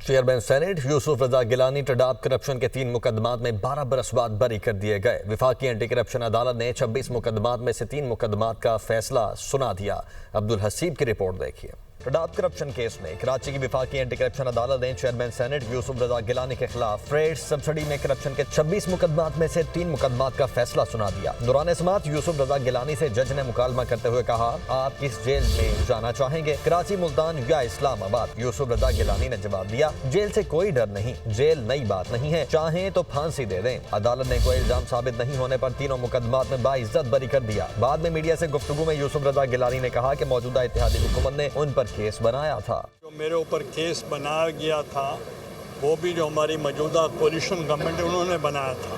Chairman senate یوسف Raza Gilani ٹڈاب corruption کے 3 مقدمات میں 12 برس بعد بری کر دیے گئے۔ وفاقی اینٹی کرپشن عدالت نے 26 مقدمات میں سے 3 مقدمات کا فیصلہ سنا دیا۔ عبدالحسیب کی رپورٹ دیکھیے۔ ٹڈاب کرپشن کیس میں کراچی کی وفاقی اینٹی کرپشن عدالت نے چیئرمین سینیٹ یوسف رضا گیلانی کے خلاف فریٹ سبسڈی میں کرپشن کے 26 مقدمات میں سے 3 مقدمات کا فیصلہ سنا دیا۔ دوران سماعت یوسف رضا گیلانی سے جج نے مکالمہ کرتے ہوئے کہا، آپ کس جیل میں جانا چاہیں گے، کراچی، ملتان یا اسلام آباد؟ یوسف رضا گیلانی نے جواب دیا، جیل سے کوئی ڈر نہیں، جیل نئی بات نہیں ہے، چاہیں تو پھانسی دے دیں۔ عدالت نے کوئی الزام ثابت نہیں ہونے پر تینوں مقدمات میں باعزت بری کر دیا۔ بعد میں میڈیا سے گفتگو میں یوسف رضا گیلانی نے کہا کہ موجودہ اتحادی حکومت نے ان پر کیس بنایا تھا۔ جو میرے اوپر کیس بنایا گیا تھا وہ بھی جو ہماری موجودہ کولیشن گورنمنٹ ہے انہوں نے بنایا تھا،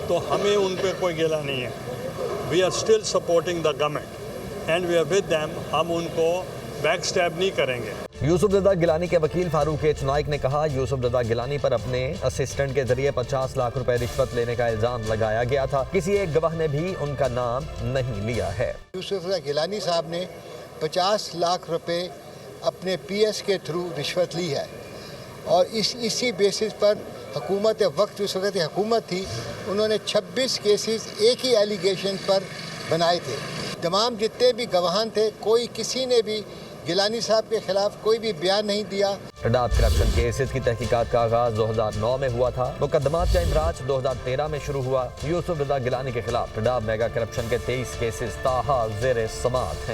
تو ہمیں ان پہ کوئی گلہ نہیں ہے۔ We are still supporting the government and we are with them, ہم ان کو بیک سٹیپ نہیں کریں گے۔ یوسف رضا گیلانی کے وکیل فاروق ایچ نائک نے کہا، یوسف رضا گیلانی پر اپنے اسسٹنٹ کے ذریعے 50 لاکھ روپے رشوت لینے کا الزام لگایا گیا تھا، کسی ایک گواہ نے بھی ان کا نام نہیں لیا ہے۔ یوسف رضا گیلانی صاحب نے 50 لاکھ روپے اپنے پی ایس کے تھرو رشوت لی ہے، اور اسی بیسس پر حکومت وقت اس وقت حکومت تھی، انہوں نے 26 کیسز ایک ہی ایلیگیشن پر بنائے تھے۔ تمام جتنے بھی گواہان تھے، کوئی کسی نے بھی گیلانی صاحب کے خلاف کوئی بھی بیان نہیں دیا۔ ٹڈاب کرپشن کیسز کی تحقیقات کا آغاز 2009 میں ہوا تھا۔ مقدمات کا اندراج 2013 میں شروع ہوا۔ یوسف رضا گیلانی کے خلاف ٹڈاب میگا کرپشن کے 23 کیسز تاحال زیر سماعت ہیں۔